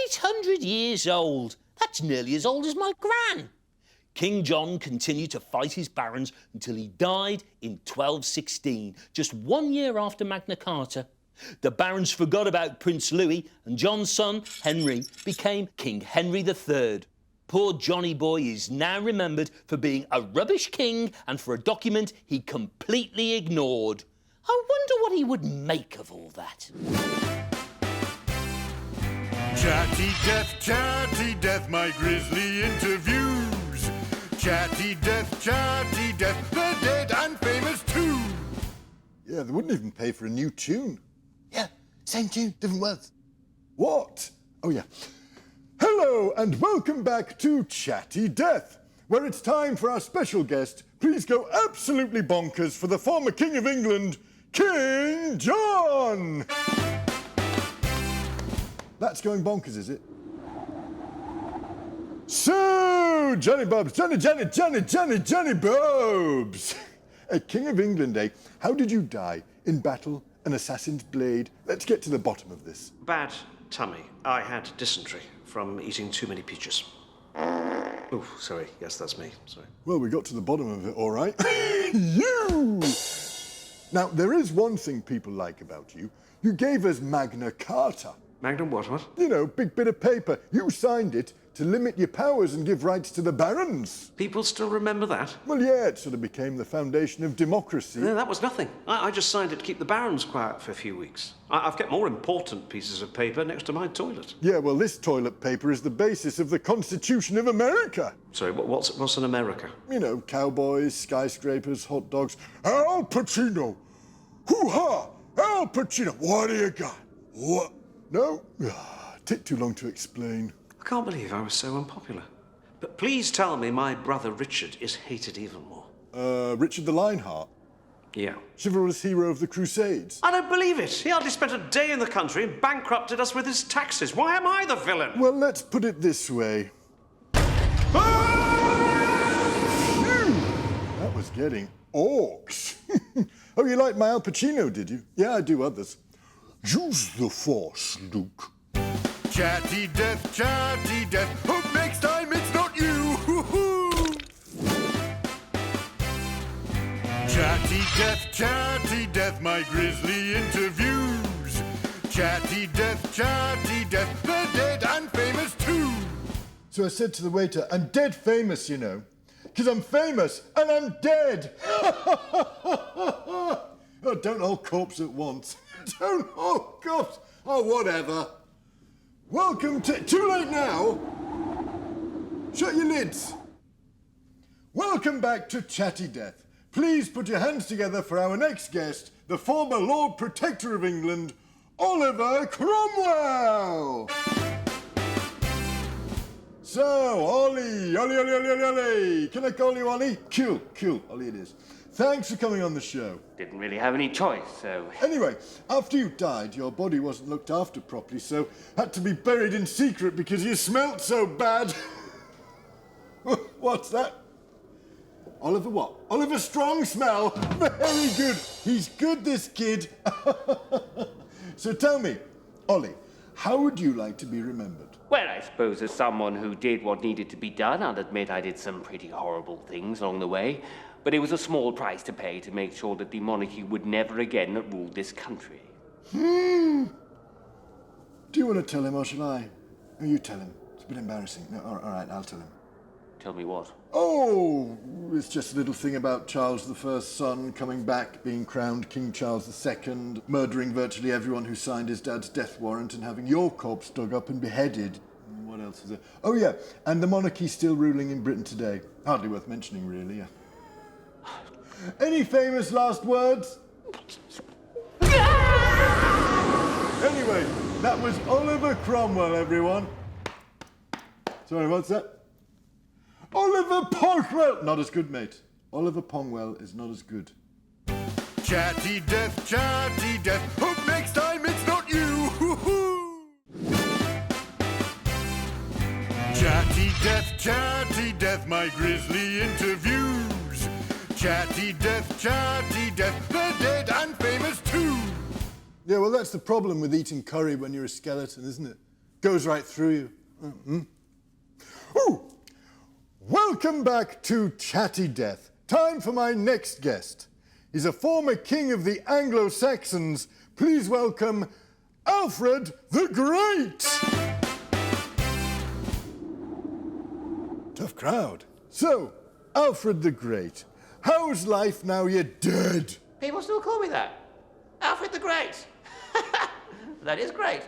800 years old. That's nearly as old as my gran. King John continued to fight his barons until he died in 1216, just 1 year after Magna Carta. The barons forgot about Prince Louis, and John's son, Henry, became King Henry III. Poor Johnny Boy is now remembered for being a rubbish king and for a document he completely ignored. I wonder what he would make of all that. Chatty death, my grisly interviews. Chatty death, the dead and famous too. Yeah, they wouldn't even pay for a new tune. Yeah, same tune, different words. What? Oh, yeah. Hello and welcome back to Chatty Death, where it's time for our special guest. Please go absolutely bonkers for the former King of England, King John! That's going bonkers, is it? So, Johnny Bobs, Johnny Bobs! King of England, eh? How did you die? In battle? An assassin's blade? Let's get to the bottom of this. Bad tummy. I had dysentery from eating too many peaches. Oh, sorry. Yes, that's me. Sorry. Well, we got to the bottom of it, all right. You! Now, there is one thing people like about you. You gave us Magna Carta. Magna what? You know, big bit of paper. You signed it to limit your powers and give rights to the barons. People still remember that? Well, yeah, it sort of became the foundation of democracy. No, that was nothing. I just signed it to keep the barons quiet for a few weeks. I've kept more important pieces of paper next to my toilet. Yeah, well, this toilet paper is the basis of the Constitution of America. Sorry, what's in America? You know, cowboys, skyscrapers, hot dogs. Al Pacino! Hoo-ha! Al Pacino! What do you got? What? No? Take too long to explain. I can't believe I was so unpopular. But please tell me my brother Richard is hated even more. Richard the Lionheart? Yeah. Chivalrous hero of the Crusades? I don't believe it. He hardly spent a day in the country and bankrupted us with his taxes. Why am I the villain? Well, let's put it this way. That was getting orcs. Oh, you liked my Al Pacino, did you? Yeah, I do others. Use the Force, Luke. Chatty death, hope next time it's not you. Chatty death, my grisly interviews. Chatty death, the dead and famous too. So I said to the waiter, I'm dead famous, you know. Because I'm famous and I'm dead. Oh, don't all corpse at once. Don't all corpse. Oh, whatever. Welcome to... Too late now. Shut your lids. Welcome back to Chatty Death. Please put your hands together for our next guest, the former Lord Protector of England, Oliver Cromwell. So, Ollie. Can I call you Ollie? Cool, Ollie it is. Thanks for coming on the show. Didn't really have any choice, so... Anyway, after you died, your body wasn't looked after properly, so had to be buried in secret because you smelt so bad. What's that? Oliver what? Oliver Strong smell. Very good. He's good, this kid. So tell me, Ollie, how would you like to be remembered? Well, I suppose as someone who did what needed to be done, I'll admit I did some pretty horrible things along the way, but it was a small price to pay to make sure that the monarchy would never again rule this country. Do you want to tell him or shall I? Oh, you tell him. It's a bit embarrassing. No, all right, I'll tell him. Tell me what? Oh, it's just a little thing about Charles I's son coming back, being crowned King Charles II, murdering virtually everyone who signed his dad's death warrant and having your corpse dug up and beheaded. What else is there? Oh, yeah, and the monarchy still ruling in Britain today. Hardly worth mentioning, really. Yeah. Any famous last words? Anyway, that was Oliver Cromwell, everyone. Sorry, what's that? Oliver Pongwell! Not as good, mate. Oliver Pongwell is not as good. Chatty death, hope next time it's not you. Chatty death, my grisly interviews. Chatty death, the dead and famous too. Yeah, well, that's the problem with eating curry when you're a skeleton, isn't it? Goes right through you. Ooh! Welcome back to Chatty Death. Time for my next guest. He's a former king of the Anglo-Saxons. Please welcome Alfred the Great. Tough crowd. So, Alfred the Great, how's life now you're dead? People still call me that. Alfred the Great. That is great.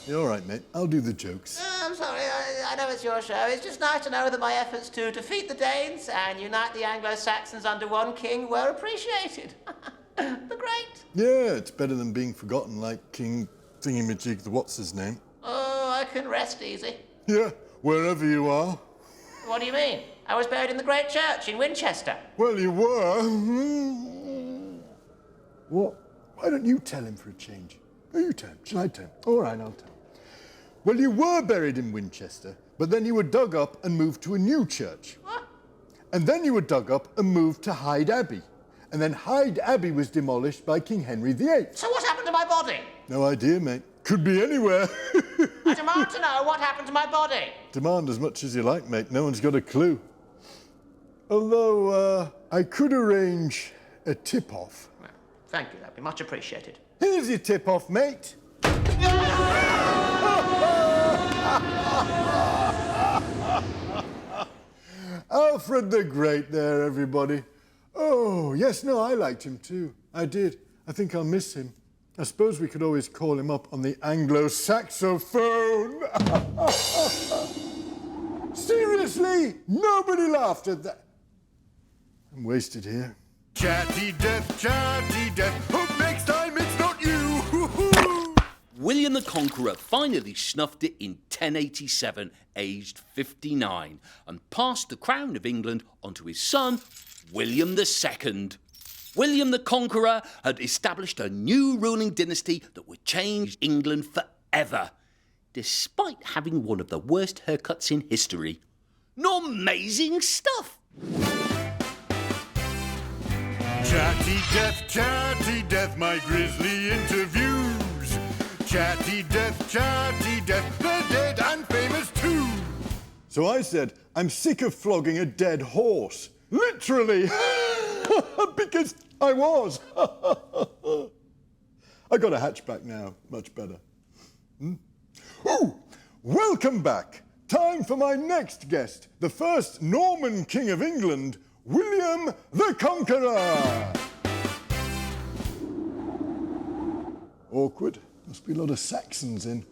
You're all right, mate. I'll do the jokes. I'm sorry, I know it's your show. It's just nice to know that my efforts to defeat the Danes and unite the Anglo-Saxons under one king were appreciated. The Great. Yeah, it's better than being forgotten like King Thingamajig, the what's-his-name. Oh, I can rest easy. Yeah, wherever you are. What do you mean? I was buried in the Great Church in Winchester. Well, you were. What? Why don't you tell him for a change? Oh, you tell him. Shall I tell him? All right, I'll tell him. Well, you were buried in Winchester, but then you were dug up and moved to a new church. What? And then you were dug up and moved to Hyde Abbey. And then Hyde Abbey was demolished by King Henry VIII. So what happened to my body? No idea, mate. Could be anywhere. I demand to know what happened to my body. Demand as much as you like, mate. No one's got a clue. Although, I could arrange a tip-off. Well, thank you, that'd be much appreciated. Here's your tip-off, mate. Alfred the Great there, everybody. Oh, yes, no, I liked him too. I did. I think I'll miss him. I suppose we could always call him up on the Anglo-Saxophone. Seriously? Nobody laughed at that. I'm wasted here. Chatty Death, hope next time it's not you. William the Conqueror finally snuffed it in 1087, aged 59, and passed the crown of England onto his son, William II. William the Conqueror had established a new ruling dynasty that would change England forever, despite having one of the worst haircuts in history. Amazing stuff! Chatty Death, my grisly interviews. Chatty Death, the dead and famous too. So I said, I'm sick of flogging a dead horse. Literally. Because I was. I got a hatchback now. Much better. Ooh, welcome back. Time for my next guest, the first Norman King of England, William the Conqueror. Awkward. Must be a lot of Saxons in.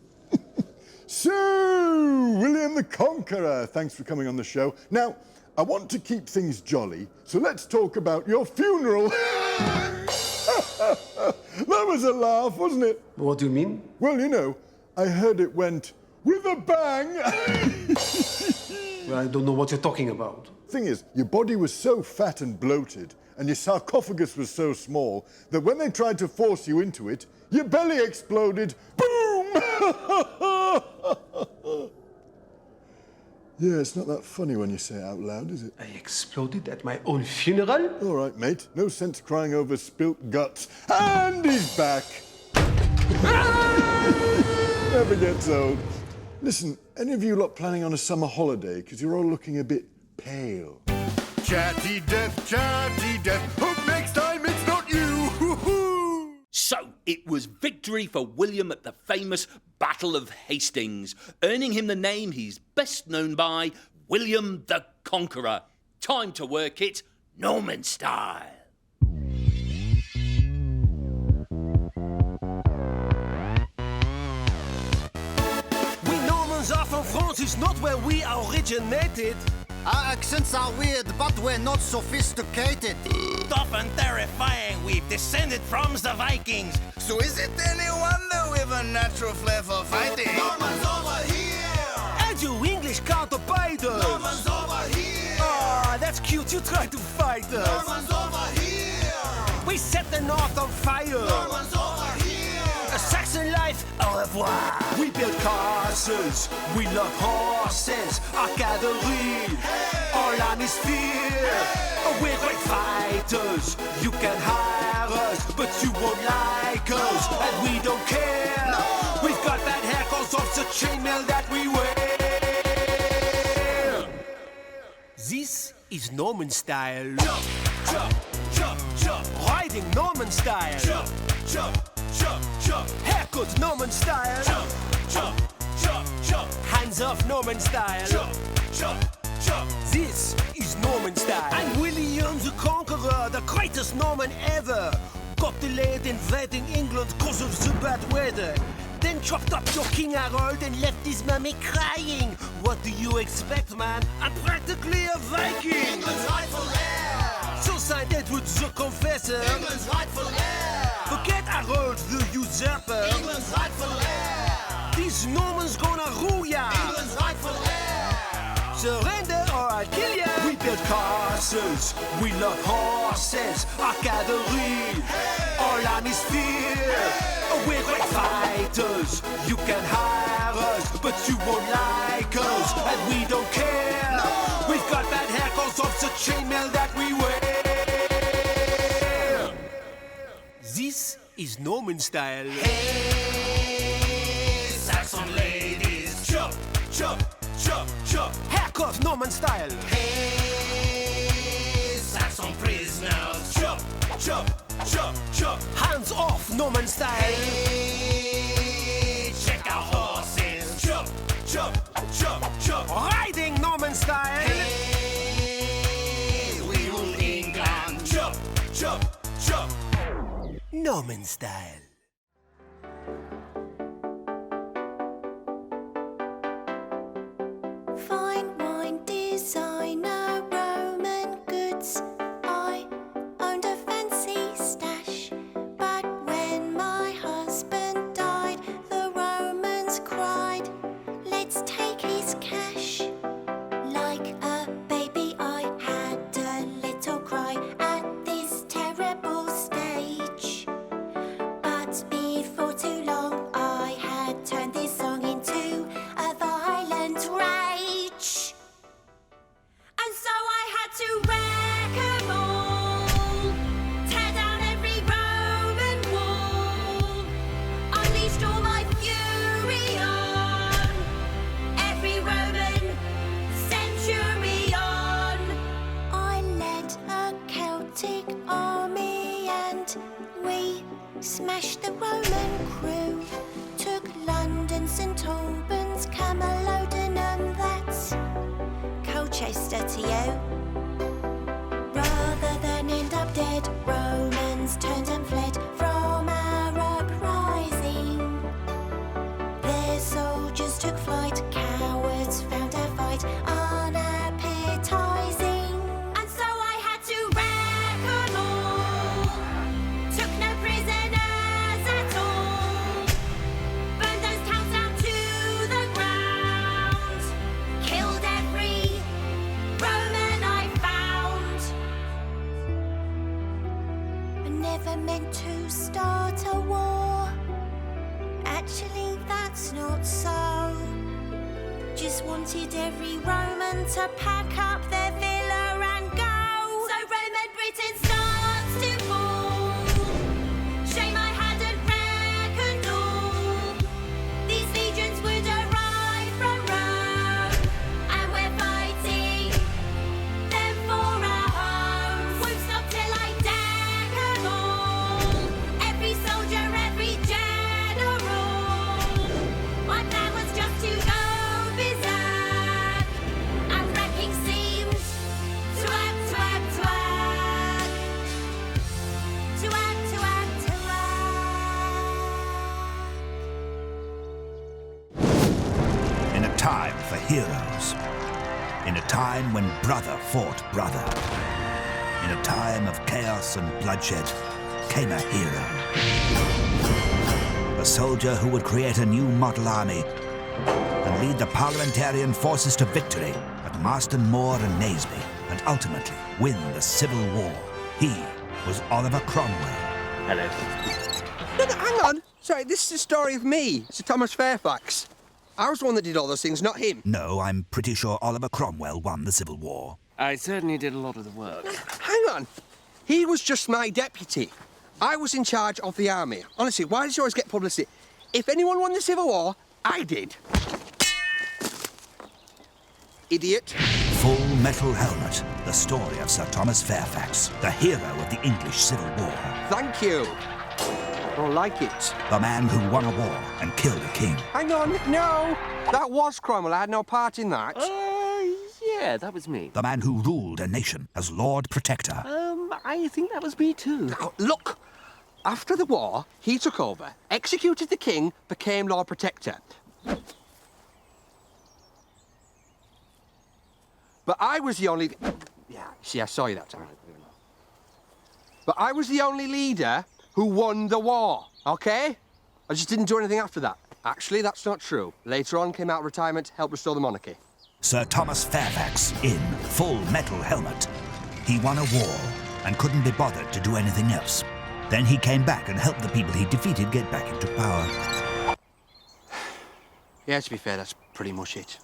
So, William the Conqueror, thanks for coming on the show. Now, I want to keep things jolly, so let's talk about your funeral. That was a laugh, wasn't it? What do you mean? Well, you know, I heard it went with a bang. Well, I don't know what you're talking about. Thing is, your body was so fat and bloated, and your sarcophagus was so small, that when they tried to force you into it, your belly exploded. Boom! Yeah, it's not that funny when you say it out loud, is it? I exploded at my own funeral? All right, mate. No sense crying over spilt guts. And he's back. Never gets old. Listen, any of you lot planning on a summer holiday? Because you're all looking a bit pale. Chatty Death, hope next time it's not you. So, it was victory for William at the famous Battle of Hastings, earning him the name he's best known by, William the Conqueror. Time to work it Norman style. We Normans are from France, it's not where we originated. Our accents are weird, but we're not sophisticated. Tough and terrifying, we've descended from the Vikings. So is it any wonder we've a natural flair for fighting? Normans over here! And you English counterfighters! Normans over here! Ah, that's cute, you try to fight us! Normans over here! We set the north on fire! Normans over here! A Saxon life, au revoir! We build cars, castles, we love horses, our gathering, our land is fear. We're great fighters, you can hire us, but you won't like us, and we don't care. We've got bad hair cause of the chainmail that we wear. This is Norman style. Jump, jump, jump, jump. Riding Norman style. Jump, jump, jump, jump. Haircut Norman style. Jump, jump, jump, jump. Hands off Norman style. Jump, jump, jump. This is Norman style. And William the Conqueror, the greatest Norman ever, got delayed invading England cause of the bad weather. Then chopped up your King Harold and left his mummy crying. What do you expect, man? I'm practically a Viking. England's rightful heir. So signed Edward the Confessor. England's rightful heir. Forget Harold the usurper. England's rightful heir. These Normans gonna rule ya. England's rightful heir. Surrender or I'll kill ya. We build castles, we love horses, our gathering, our land is fear. We're great fighters, you can hire us, but you won't like us, and we don't care. We've got bad hair cause of the chainmail that we wear. This is Norman style. Hey, Saxon ladies, Jump, jump, jump, jump. Haircut Norman style. hey, Saxon prisoners, Jump, jump, jump, jump. Hands off Norman style. hey, check our horses, Jump, jump, jump, jump. Riding Norman style. hey, we rule England, Jump, jump, jump. Norman style. Fine wine designer, Roman goods. I owned a fancy stash, but when my husband died, the Romans cried, let's take his cash. Like a baby, I had a little cry at this terrible stage. But before too long, I had turned this song into a violent rage. And so I had to wreck 'em all, tear down every Roman wall, unleashed all my fury on every Roman centurion. I led a Celtic army and we smashed the Roman crew, took London, St Albans, Camalodunum, that's Colchester to you. Rather than end up dead, Romans turned and fled from our uprising. Their soldiers took flight, cowards found our fight unappetizing. And so I had to wreck 'em all, took no prisoners at all, burned those towns down to the ground, killed every Roman I found. I never meant to start a war. Actually, that's not so. Just wanted every Roman to pack up their villa and go. So Roman Britain starts to fall. Shame I hadn't reckoned all. These legions would arrive from Rome, and we're fighting them for our homes. Won't stop till I deck 'em all. Every soldier, every general. My plan was just to go berserk, and wrecking seemed to act, to act, to act, to act, to act, to act. In a time for heroes. In a time when brother fought brother. In a time of chaos and bloodshed came a hero. A soldier who would create a new model army and lead the parliamentarian forces to victory at Marston Moor and Naseby, and ultimately win the Civil War. He was Oliver Cromwell. Hello. No, hang on. Sorry, this is the story of me, Sir Thomas Fairfax. I was the one that did all those things, not him. No, I'm pretty sure Oliver Cromwell won the Civil War. I certainly did a lot of the work. Hang on. He was just my deputy. I was in charge of the army. Honestly, why does he always get publicity? If anyone won the Civil War, I did. Idiot. Full Metal Helmet, the story of Sir Thomas Fairfax, the hero of the English Civil War. Thank you. I don't like it. The man who won a war and killed a king. Hang on, no. That was Cromwell. I had no part in that. Yeah, that was me. The man who ruled a nation as Lord Protector. I think that was me too. Now, look. After the war, he took over, executed the king, became Lord Protector. But I was the only... Yeah, see, I saw you that time. But I was the only leader who won the war, OK? I just didn't do anything after that. Actually, that's not true. Later on, came out of retirement, helped restore the monarchy. Sir Thomas Fairfax in Full Metal Helmet. He won a war and couldn't be bothered to do anything else. Then he came back and helped the people he defeated get back into power. Yeah, to be fair, that's pretty much it.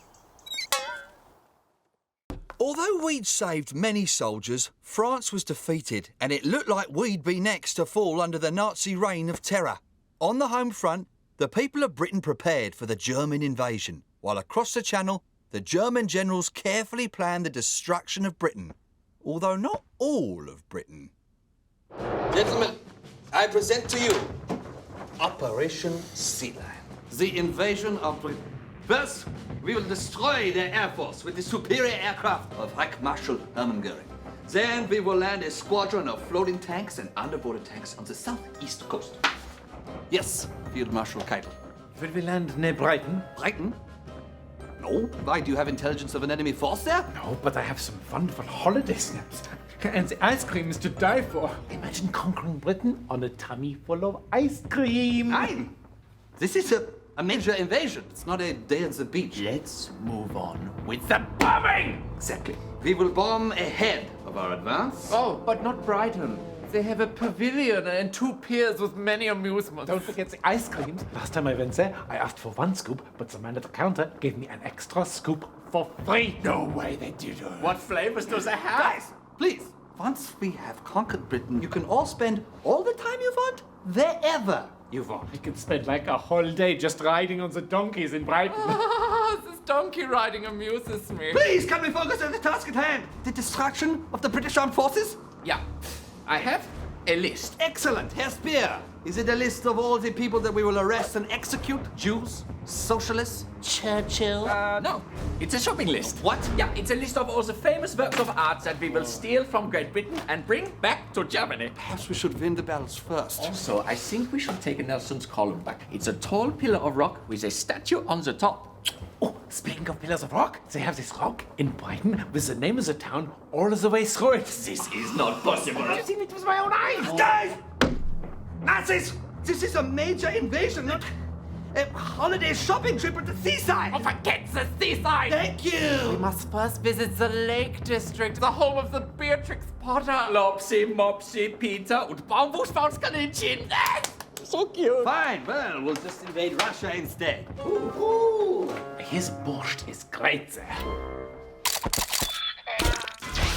Although we'd saved many soldiers, France was defeated, and it looked like we'd be next to fall under the Nazi reign of terror. On the home front, the people of Britain prepared for the German invasion, while across the Channel, the German generals carefully planned the destruction of Britain. Although not all of Britain. Gentlemen, I present to you Operation Sea Lion, the invasion of Britain. First, we will destroy their air force with the superior aircraft of Reich Marshal Hermann Goering. Then we will land a squadron of floating tanks and underwater tanks on the southeast coast. Yes, Field Marshal Keitel. Will we land near Brighton? Brighton? No. Why, do you have intelligence of an enemy force there? No, but I have some wonderful holiday snaps. And the ice cream is to die for. Imagine conquering Britain on a tummy full of ice cream. Nein! This is a major invasion. It's not a day at the beach. Let's move on with the bombing! Exactly. We will bomb ahead of our advance. Oh, but not Brighton. They have a pavilion and 2 piers with many amusements. Don't forget the ice creams. Last time I went there, I asked for 1 scoop, but the man at the counter gave me an extra scoop for free. No way they did it. What flavors do they have? Guys, please. Once we have conquered Britain, you can all spend all the time you want, wherever you want. I can spend like a whole day just riding on the donkeys in Brighton. This donkey riding amuses me. Please, can we focus on the task at hand? The destruction of the British armed forces? Yeah. I have a list. Excellent. Herr Speer, is it a list of all the people that we will arrest and execute? Jews? Socialists? Churchill? No. It's a shopping list. What? Yeah, it's a list of all the famous works of art that we will steal from Great Britain and bring back to Germany. Perhaps we should win the battles first. Also, I think we should take Nelson's column back. It's a tall pillar of rock with a statue on the top. Oh, speaking of pillars of rock, they have this rock in Brighton with the name of the town all the way through it. This is not possible. I've seen it with my own eyes. Guys! Nazis! This is a major invasion, not a holiday shopping trip at the seaside. Oh, forget the seaside. Thank you. We must first visit the Lake District, the home of the Beatrix Potter. Lopsy, Mopsy, Peter und Baumwurstfaustkaninchen. So cute. Fine, well, we'll just invade Russia instead. His borscht is great there.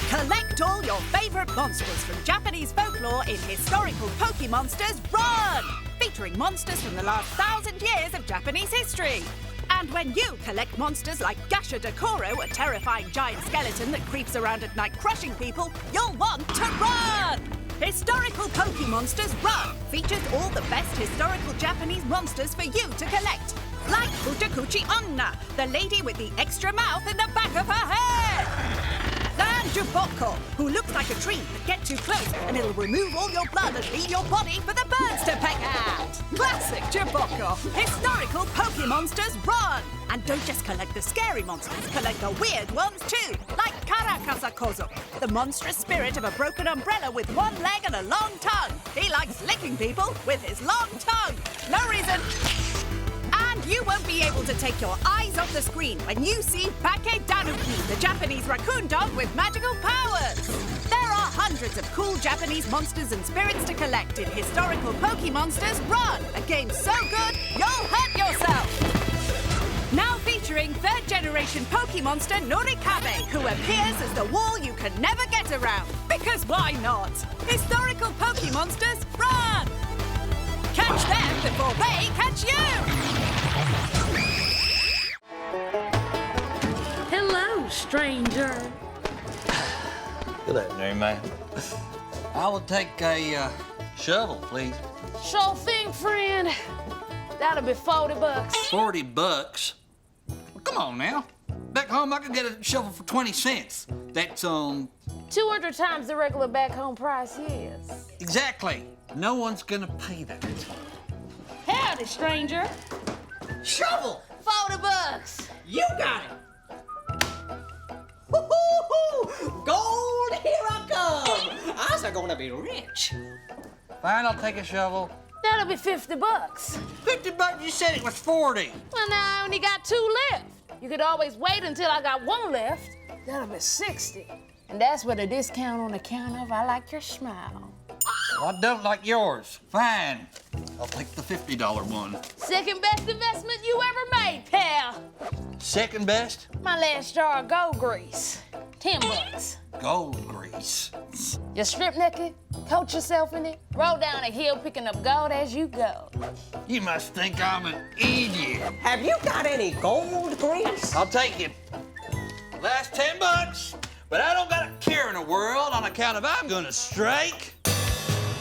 Collect all your favourite monsters from Japanese folklore in historical Pokemonsters Run! Featuring monsters from the last 1,000 years of Japanese history. And when you collect monsters like Gasha Dekoro, a terrifying giant skeleton that creeps around at night crushing people, you'll want to run! Historical Pokemonsters Run features all the best historical Japanese monsters for you to collect. Like Futakuchi Onna, the lady with the extra mouth in the back of her head. And Juboko, who looks like a tree, but get too close and it'll remove all your blood and leave your body for the birds to peck at. Classic Juboko. Historical Pokemonsters Run. And don't just collect the scary monsters, collect the weird ones too, like Karakasakozo, the monstrous spirit of a broken umbrella with 1 leg and a long tongue. He likes licking people with his long tongue. No reason. And you won't be able to take your eyes off the screen when you see Bake Danuki, the Japanese raccoon dog with magical powers. There are hundreds of cool Japanese monsters and spirits to collect in historical Pokemonsters Run, a game so good you'll hurt yourself. Now Featuring third-generation Pokemonster Norikabe, who appears as the wall you can never get around. Because why not? Historical Pokemonsters Run! Catch them before they catch you! Hello, stranger. Good afternoon, ma'am. I will take a shovel, please. Sure thing, friend. That'll be $40. 40 bucks? Well, come on now. Back home, I could get a shovel for 20 cents. That's, 200 times the regular back home price, yes. Exactly. No one's gonna pay that. Howdy, stranger. Shovel! $40. You got it! Woo-hoo-hoo! Gold, here I come! I's gonna be rich. Fine, I'll take a shovel. That'll be $50. 50 bucks? You said it was 40. Well, now I only got 2 left. You could always wait until I got 1 left. That'll be 60. And that's with a discount on account of I like your smile. Well, I don't like yours. Fine. I'll take the $50 one. Second best investment you ever made, pal. Second best? My last jar of gold grease. $10. Gold grease. You strip naked, coat yourself in it, roll down a hill picking up gold as you go. You must think I'm an idiot. Have you got any gold grease? I'll take it. Last 10 bucks, but I don't got a care in the world on account of I'm gonna strike.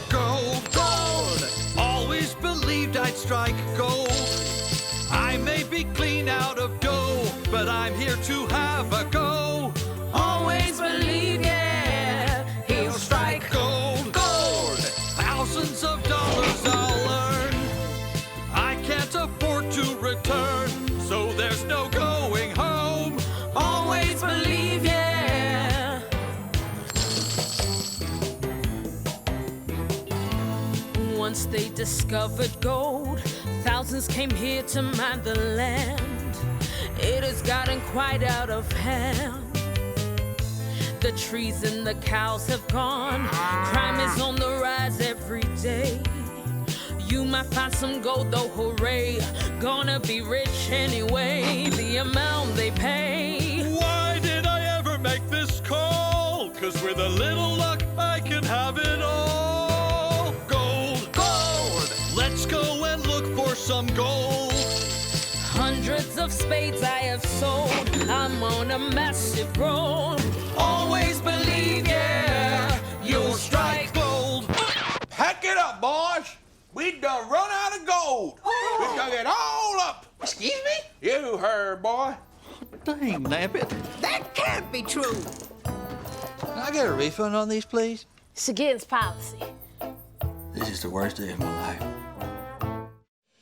Gold, gold. Always believed I'd strike gold. I may be clean out of dough, but I'm here to have a go. Always believe, yeah, he'll strike gold, gold. Thousands of dollars I'll earn. I can't afford to return, so there's no going home. Always believe, yeah. Once they discovered gold, thousands came here to mine the land. It has gotten quite out of hand. The trees and the cows have gone. Crime is on the rise every day. You might find some gold though, hooray. Gonna be rich anyway, the amount they pay. Why did I ever make this call? 'Cause with a little luck I can have it all. Gold, gold. Let's go and look for some gold. Hundreds of spades I have sold. I'm on a massive roll. Always believe, yeah, you'll strike gold. Pack it up, boys. We done run out of gold. We dug it all up. Excuse me? You heard, boy. Dang, nabbit. That can't be true. Can I get a refund on these, please? It's against policy. This is the worst day of my life.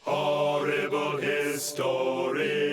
Horrible Histories.